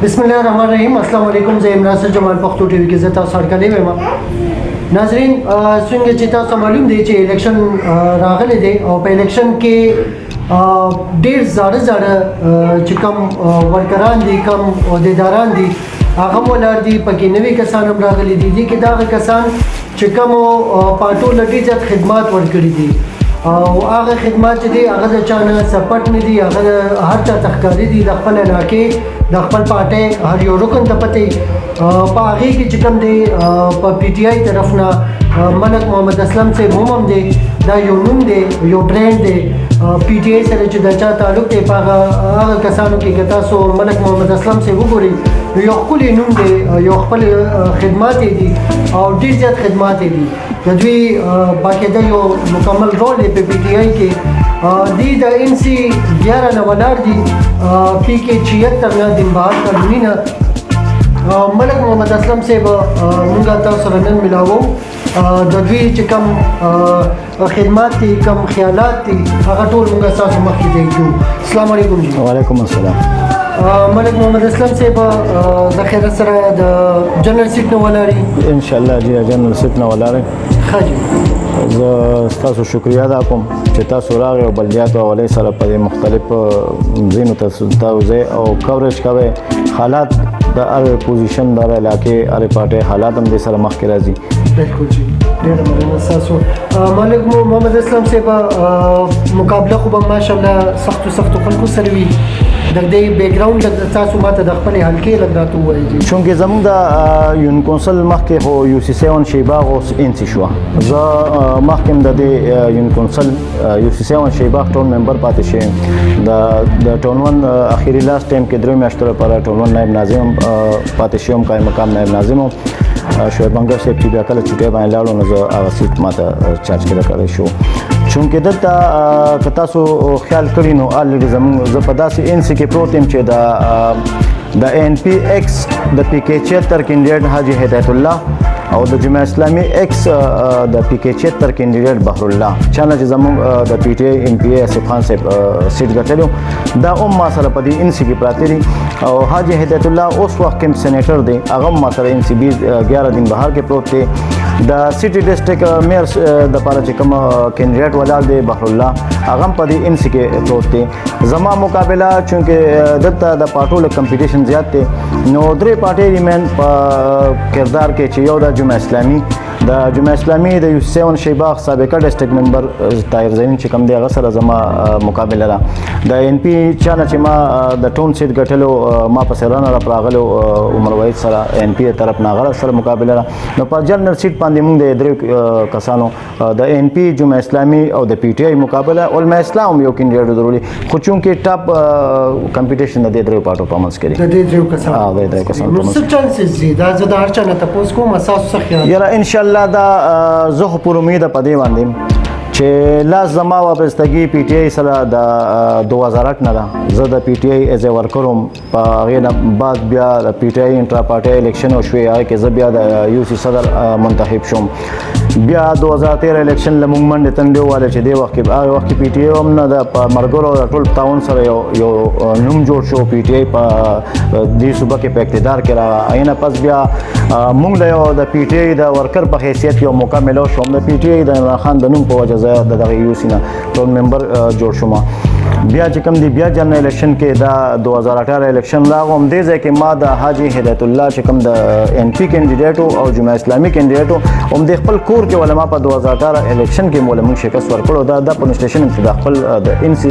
बिस्मिल्लाहिर्रहमानिर्रहीम। अस्सलाम वालेकुम। ज़े इमरान सर जमाल पख्तो टीवी के ज़ता सरकले वेमा नाजरीन सुनगे चिता मालूम दे चे इलेक्शन रागले दे और पे इलेक्शन के ढेर ज़्यादा चिकम वर्करान दी कम अहदेदारान दी आगम वलार दी पकी नवी कसान रागले दी कि दाग कसान चिकम पार्टो लटी जत खिदमत वर्कड़ी दी और आगे खिदमत दी आगे चाना सपट नहीं दी आगे हर चा तखकारी दी दखल इलाके दखल पाटे हर यो रुकन दपते पागी की चिकम दे PTI तरफ ना मलक मोहम्मद असलम से मोमम दे दा यो नूम दे यो ब्रांड दे PTI से रच दचा तालुक दे पागा आगे कसानों की कता सो मलक मोहम्मद असलम से वो बोली यो खुली नूम दे यो खपल खिदमत दी और ढेर ज़्यादा खिदमत दी जदवी बाकायदा यो मुकम्मल रोल है पे PTI के दी द NC 11 नवलार दी PK 76 ना दिन बाद कानूनी ना मलक मोहम्मद असलम से मुंगा तसरनन मिलावो जदवी चिकम खिदमत थी कम ख्यालात थी अगर टोल मुंगा सास मक्की दे जो अस्सलाम वालेकुम जी। वालेकुम अस्सलाम। मलक मोहम्मद असलम से ज़खीर सर जनरल सीट न वलारी इंशाल्लाह जी जनरल सीट न वलारी खाजी تاسو شکریا ادا کوم چې تاسو راغی او بلدیاتو حوالې سره په مختلف ځینو تاسو او کوریج کوي حالات د هر پوزیشن د علاقې هر پارټي حالات هم د سره مخکې راځي بالکل جی ډېر مننه تاسو ملک محمد اسلام صاحب مقابله خو به ماشاءالله سخت خلکو سره وي د دې بیک گراوند تاسو ماته د خپل حلقې لګراتو وایي چونکه زموږ د یون کونسل مخکې خو UC7 شیباغ اوس انسی شو زه مخکې د دې یون کونسل UC7 شیباغ ټول ممبر پاتې شوم د ټول ون اخیری لاست ټایم کې درې میاشتو لپاره ټول ون نائب ناظم پاتې شوم قائم مقام نائب ناظم شعیب بنګر صاحب چې بیا کله چټي باندې لاړو نو زه هغه سیټ ماته چارج کړی شو چونکه دلته که تاسو خیال کړی نو الریډي زموږ زه په داسې NC کې پروت یم چې د NPX د PK 76 کینډیډیټ حاجی هدایت الله او د جمعیت اسلامي X د PK 76 کینډیډیټ بحر الله چانه چې زموږ د PTI MPA اسف خان صاحب سیټ ګټلو دا ما سره په دې NC کې پراته دي او حاجی هدایت الله اوس وخت کې سېنیټر دی هغه ما سره NC 11 دن بهر کې پروت دی د سټي ډیسټریکټ میر د پاره چې کوم کینډیډیټ ولال دی بحر الله هغه په دې NC کې پروت دی زما مقابله چونکه دلته د پاټول کمپټیشن زیات دی نو درې پارټي ریمن په کردار کې چې یو د جمعیت اسلامي د جمعیت اسلامي د UC7 شیباغ سابقه ډیسټریکټ ممبر طاهر زین چې کوم دی هغه سره زما مقابله را د NP چانه چې ما د ټون سیټ ګټلو ما په سرانه را پراغلو عمر وحید سره NP طرف نه غره سره مقابله را نو په جنرال سیټ باندې موږ د درې کسانو د NP جمعیت اسلامي او د PTI مقابله علماء اسلام یو کینډیډیټ ضروري خو چونکه ټاپ کمپټیشن د درې پارټو په منځ کې دی د دې کسانو د درې کسانو نو څه چانسز دي دا زه د هر چا نه تاسو کوم اساس څه یاره ان شاء الله دا زه پر امید پدې باندې چې لاس زما وابستګي PTI سره د 2008 نه ده زه د PTI ایز ا ورکروم په هغې نه بعد بیا د PTI انټرا پارټي الیکشن وشوې هغې کې زه بیا د UC صدر منتخب شوم بیا 2013 الیکشن له موږ منډې تنډې وواله چې دې وخت کې هغه وخت کې PTI هم نه د په ملګرو د ټول تعاون سره یو نوم جوړ شو PTI په دې صوبه کې په اقتدار کې راغی هغې نه پس بیا موږ له یو د PTI د ورکر په حیثیت یو موقع میلاو شوم د PTI د عمران خان د نوم په وجه زه د دغه UC نه ټول ممبر جوړ شوم بیا چې کوم دی بیا جنرال الیکشن کې دا 2018 الیکشن راغوم دې ځای کې ما د حاجی هدایت الله چې کوم د NP کینډیډیټ او جمعیت اسلامي کینډیډیټ هم د خپل کور کې علما په 2018 الیکشن کې موږ شکست ورکړو دا پولیس سټیشن کې د خپل د NC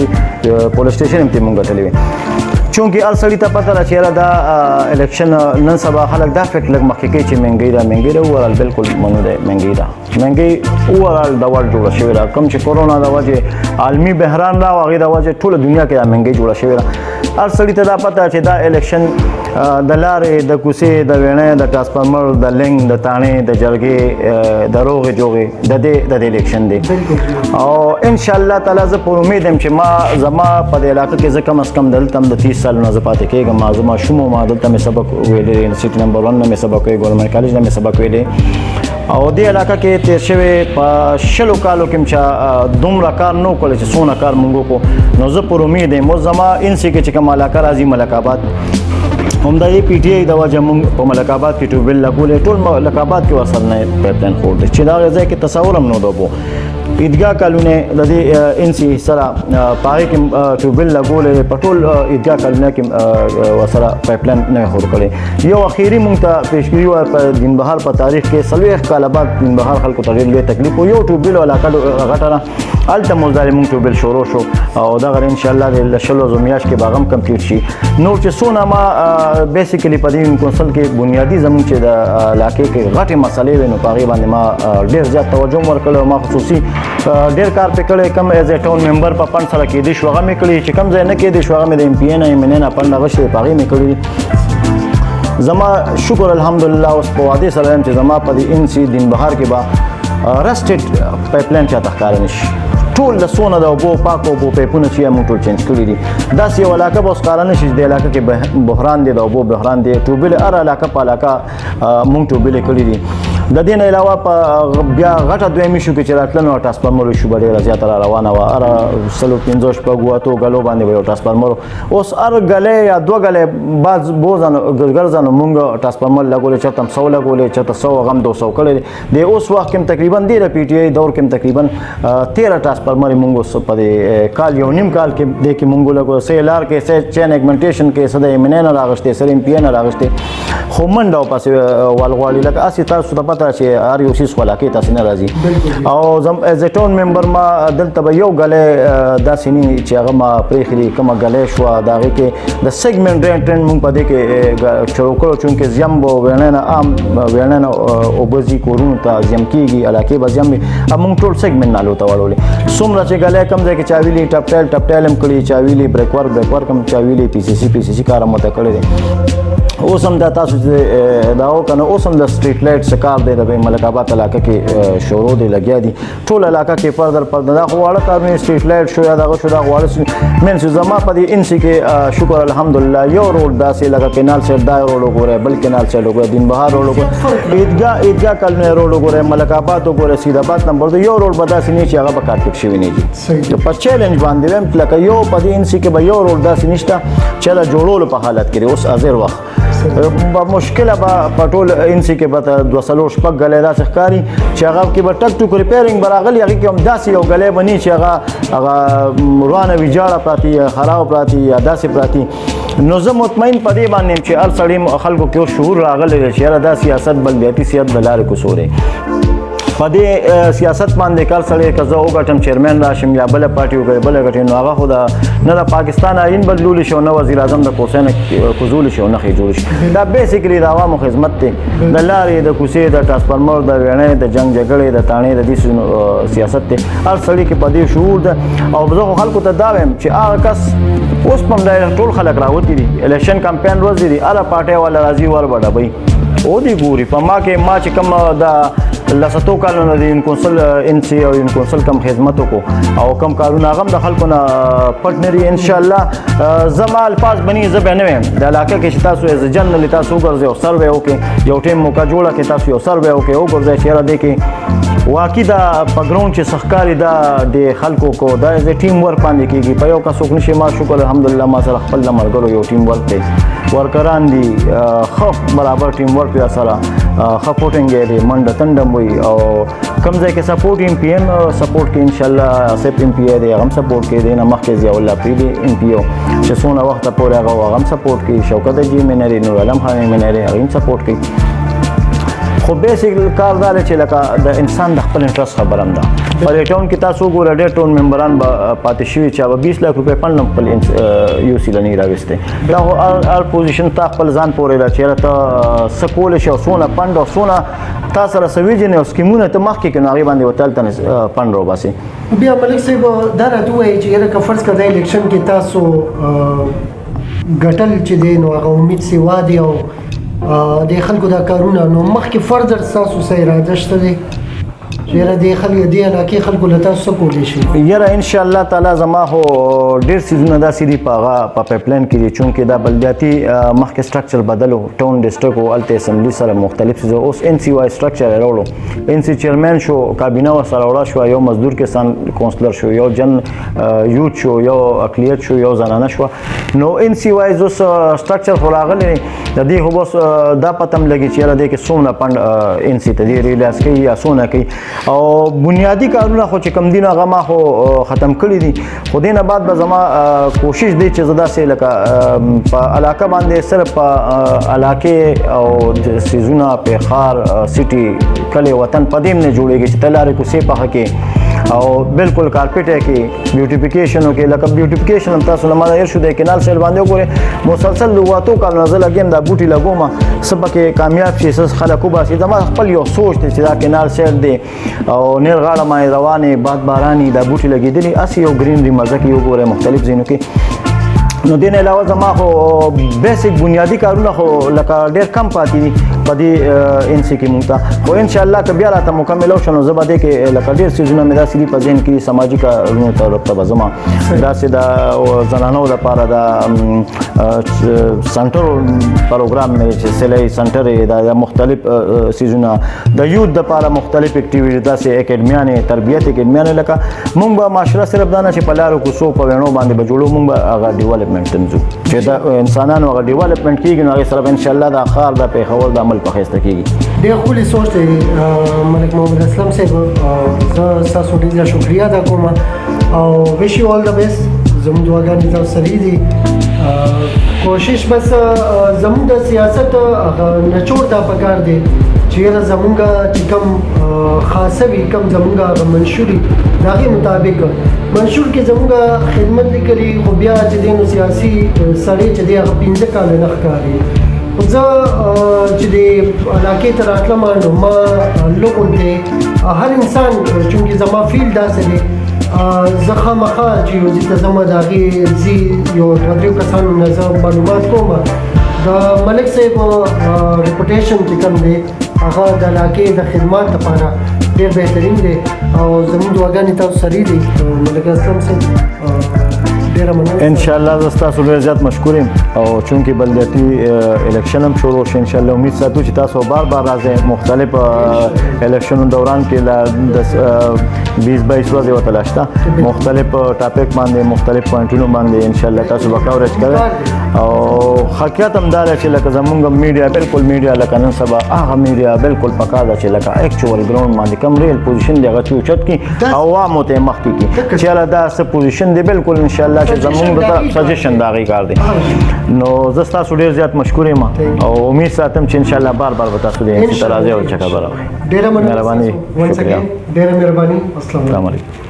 پولیس سټیشن کې موږ ټلوي چونکه ار سړی ته پته را چیرې دا الیکشن نن سبا خلک دا فکر لګ مخکې کوي چې مهنګي ده ورال بالکل منو ده مهنګي ده مهنګي ورال د ورډ جوړ شوی را کوم چې کورونا د وجه عالمي بحران را واغې د وجه ټول دنیا کې مهنګي جوړ شوی را ار سړی ته دا پته چې دا الیکشن د لارې د کوڅې د وینې د ټرانسفارمر د لینګ د تانې د جرګې د روغې جوغې د الیکشن دی او ان شاء الله تعالی زه پر امید یم چې ما زما په دې علاقه کې زه کم از کم دلته د 30 سال نه پاتې کېږم ما زما شوم ما دلته مې سبق ویلې سیټ نمبر 1 نه مې سبق ویلې ګورنمنت کالج نه مې سبق ویلې او دې علاقه کې تیر شوی په شلو کالو کې چې دومره کار نو کول چې څونه کار مونږ کو نو زه پر امید یم زما انسی کې چې کوم علاقه راځي ملک آباد هم د پی ټی آی د وجه موږ په ملک آباد کې ټیوبل لګولې ټول ملک آباد کې ورسره نه پایپ لاین خور دی چې دا ځای کې تصور هم نه دوبو عیدګاه کالونه د دې ان سی سره پاره کې ټیوبل لګولې په ټول عیدګاه کالونه کې ورسره پایپ لاین نه خور کړي یو اخیری موږ ته پیشګیری و په دین بهار په تاریخ کې سلويخ کال بعد دین بهار خلکو ته ډېر تکلیف یو ټیوبل علاقه غټره الته مزدار موږ ټیوبل شروع شو او دا غره ان شاء الله د شلو زمیاش کې باغم کمپلیټ شي نور چې سونه ما بیسیکلی په دې کونسل کې بنیادی زموږ چې د علاقې کې غټه مسلې وینو په غیبه باندې ما ډېر زیات توجه ورکړل ما خصوصي ډېر کار پکړې کم ایز ا ټاون ممبر په پند سره کې د شوغه مې کړی چې کم ځای نه کې د شوغه مې د ام پی ان ام ان پند غشې پاغي مې کړی زما شکر الحمدلله اوس په واده سره چې زما په دې ان سی دین بهار کې با رسټډ پایپ لاین چا تخکار نشي ټول د سونه د اوبو پاکو اوبو پیپونه چې موږ ټول چینج کړی دي داسې یو علاقه به اوس کار نه شي د علاقه کې بحران دی د اوبو بحران دی ټوبل هر علاقه په علاقه موږ ټوبل کړی دي د دې نه علاوه په بیا غټه دویمه شو کې چې راتلنو ټرانسفارمر شو ډېر زیاتره روانه و ار سلو 15 په غواتو غلو باندې یو ټرانسفارمر اوس ار غلې یا دوه غلې باز بوزن ګرځنو موږ ټرانسفارمر لګولې چې تم 100 لګولې چې 100 غم 200 کړي د اوس وخت کې تقریبا د پی ټی آی دور کې تقریبا 13 ټرانسفارمر موږ په دې کال یو نیم کال کې د کې موږ لګو سه لار کې سه چین اگمنټیشن کې سده ایمنن راغشته سره ام پی ان راغشته خو منډه او پاسه والغواړي لکه اسی تاسو ته پته چې ار یو سیس ولاکې تاسو نه راځي او زم از ا ټاون ممبر ما دلته یو غلې دا سینی چې هغه ما پرېخري کومه غلې شو دا کې د سیګمنټ ټرند موږ په دې کې شروع کړو چې زم بو ورننه عام ورننه او بزي کورونو ته زم کیږي علاقه به زم موږ ټول سیګمنټ نالو ته وړولې څومره چې غلې کم ځای کې چاویلی ټپ ټیل هم کړی چاویلی بریک ورک هم چاویلی پی سی سی کار مته کړی دی اوس هم دا تاسو دا او کنه اوس هم د سټریټ لایټ سکار دی د ملک آباد علاقه کې شروع دی لګیا دي ټول علاقه کې پردر دا خو واړه کارونه سټریټ لایټ شو یا دا شو دا واړه من څه زما په دې ان سي کې شکر الحمدلله یو روډ داسې لګا کینال سره دا روډ وګوره بل کینال سره وګوره دین بهار روډ وګوره عیدګاه کلمه روډ وګوره ملک آباد وګوره سید آباد نمبر یو روډ بداسې نه چې هغه به کارپټ شوی نه دي په چیلنج باندې هم لکه یو په دې ان سي کې به یو روډ داسې نشته چې لا جوړولو په حالت کې اوس ازر وخت مشکله به پټول ان سي کې به 200 شپږ غلې داسې ښکاری چې هغه کې به ټک ټوک ریپیرینګ براغلی هغه کې هم داسې یو غلې بني چې هغه روانه ویجاړه پراتی خراب پراتی یا داسې پراتی نو زه مطمئن پدې باندې چې هر سړی خلکو کې شعور راغلی چې دا سیاست بلدیاتي سیاست بلاره کوسوره په دې سیاست باندې کار سره کزه وګټم چیرمن راشم یا بل پارټي وګړي بل غټي نو هغه خدا نه د پاکستان آئین بدلول شو نه وزیر اعظم د کوسین کوزول شو نه جوړ شي دا بیسیکلی د عوامو خدمت ته د لارې د کوسې د ټرانسفارمر د وینې د جنگ جګړې د تانې د دې سیاست ته هر سړي کې په دې شعور ده او زه خلکو ته دا وایم چې هغه کس اوس په دې ټول خلک راوتی دي الیکشن کمپاین ورځ دي اله پارټي والا راځي ور وړي او دی ګوري په ما کې ما چې کوم د لساتو کارونه د کونسل ان سی او ان کونسل کم خدمتو کو او کم کارونه غم د خلکو نه پټنري ان شاء الله زمال پاس بني زب نه ویم د علاقه کې تاسو از جنرال تاسو ګرځي او سروې وکي یو ټیم موقع جوړه کې تاسو یو سروې وکي او ګرځي چې را دي کې واقعي دا پګرون چې سخکاري دا د خلکو کو دا از ټیم ورک باندې کېږي په یو کا څوک نشي ما شکر الحمدلله ما سره خپل مرګرو یو ټیم ورک دی ورکران دي خف برابر ټیم ورک یا سره خپوټینګ دی منډه تندم وي او کم ځای کې سپورټ ام پی ایم سپورټ کې ان شاء الله سپ ام پی دی هم سپورټ کې دی نه مخکې ضیاء الله پیډي ام پی او چې څونه وخت پورې هغه هم سپورټ کوي شوکت جی منری نور علم خان منری هم سپورټ کوي خو بیسیک کار دا چې لکه د انسان د خپل انټرست خبره هم ده په ټاون کې تاسو ګوره ډېر ټاون ممبران به پاتې شوي چې به 20 لک روپۍ فنډ خپل یو سی لنی راوستي دا هر پوزیشن تا خپل ځان پورې را چیرې ته څه کولی شي او څونه فنډ او څونه تا سره سویجن او سکیمونه ته مخکې کې نو هغې باندې ورته هلته فنډ راوباسي بیا ملک صاحب دا راته ووایي چې یاره که فرض کړه د الیکشن کې تاسو ګټل چې دی نو هغه امید سیوا دی او د خلکو دا کارونه نو مخکې فردر تاسو سره اراده شته دی چیرې د خلک دی علاقې خلکو له تاسو کولی شي یاره ان شاء الله تعالی زما هو ډیر سيزونه داسې دي په پایپلاین کې دي چونکه دا بلدیاتي مخکې سټرکچر بدلو ټاون ډیسټریکټ او الته اسمبلی سره مختلف سيزو اوس ان سی واي سټرکچر راوړو ان سی چیرمن شو کابینه سره وړا شو یو مزدور کې کونسلر شو یو جن یوت شو یو اقلیت شو یو زنانه شو نو ان سی واي زو سټرکچر خلاغلی د دې هو بس دا پتم لګی چې را دې کې سونه پند ان سی ته دی ریلاس کوي یا سونه کوي او بنیادی کارونه خو چې کم دینه هغه ما خو ختم کړی دي خو دینه بعد به زما کوشش دی چې زدا سه لکه په علاقه باندې صرف په علاقه او سيزونه په خار سيټي کله وطن پدیم نه جوړیږي چې تلاره کو سي په کې او بالکل کارپیټ کې بیوټیفیکیشن کې لکه بیوټیفیکیشن هم تاسو نه ماده شو د کینال سیل باندې وګوره مسلسل لواتو کال نزل اگین دا بوټي لګوما سبکه کامیاب شي سس خلکو باسي زما خپل یو سوچ ته چې دا کینال سیل دی او نیر غاړه ما روانه باد باراني دا بوټي لګیدلی اسی یو گرینری مزه کې وګوره مختلف زینو کې نو دین علاوه زما خو بیسیک بنیادی کارونه خو لکه ډیر کم پاتې دي په دې ان سی کې مونږ خو ان شاء الله که بیا راته مکمل او شنو زبا دې کې لکه ډیر سيزونه مې داسې دي په ذهن کې سماجی کارونو ته بزما داسې د زنانو لپاره د سنټر پروګرام مې چې سلای سنټر د مختلف سيزونه د یوت لپاره مختلف اکټیویټي داسې اکیډمیانه تربیت اکیډمیانه لکه مونږ به معاشره صرف دانه چې په لارو کو سو په وینو باندې بجوړو مونږ به هغه ډیولپمنٹ تنځو چې دا انسانانو هغه ډیولپمنٹ کیږي نو هغه سره ان شاء الله د خار د پیښور د عمل په خسته کیږي ډېر خولي سوچ دی ملک محمد اسلم صاحب زه ستاسو ډېره شکریا ادا کوم او وش یو آل د بیسټ زموږ دعاګانې تاسو سره دي کوشش بس زموږ د سیاست نچوړ دا پکار دی چې زمونږ چې کوم خاصه وي کوم زمونږ منشوري دغه مطابق منشور کې زمونږ خدمت لیکلي خو بیا چې دینو سیاسي سړی چې دی هغه 15 کال نه ښکاري زه چې د علاقې ته راتلم نو ما لوګون ته هر انسان چونکې زما فیل داسې دی زه خامخا چې یو ځای ته ځم د هغې ځي یو دوه درې کسانو نه زه معلومات کوم د ملک صاحب ریپوټیشن چې کوم دی هغه د علاقې د خدمات لپاره ډېر بهترین دی او زموږ دعاګانې تاسو سره دي ملک اسلم صاحب ډېره مننه ان شاء الله زه ستاسو ډېر زیات مشکور یم او چونکې بلدیاتي الیکشن هم شروع شي ان شاء الله امید ساتو چې تاسو بار راځئ مختلف الیکشنونو دوران کې د 20-22 ورځې ورته شته مختلف ټاپک باندې مختلف پوینټونو باندې ان شاء الله تاسو به کورج کوئ او حقیقت هم دا دی چې لکه زمونږ میډیا بالکل میډیا لکه نن سبا هغه میډیا بالکل پکار ده چې لکه ایکچوال ګراوند باندې کوم ریل پوزیشن دی هغه چې اوچت کړي عوامو ته مخکې کړي چې دا څه پوزیشن دی بالکل ان شاء الله چې زمونږ ته سجیشن دا غي کار دی نو زه تاسو ډیر زیات مشکور یم او امید ساتم چې ان شاء الله بار به تاسو دې انشاء الله راځي او چې خبره ډیره مهرباني شکریہ ډیره مهرباني السلام علیکم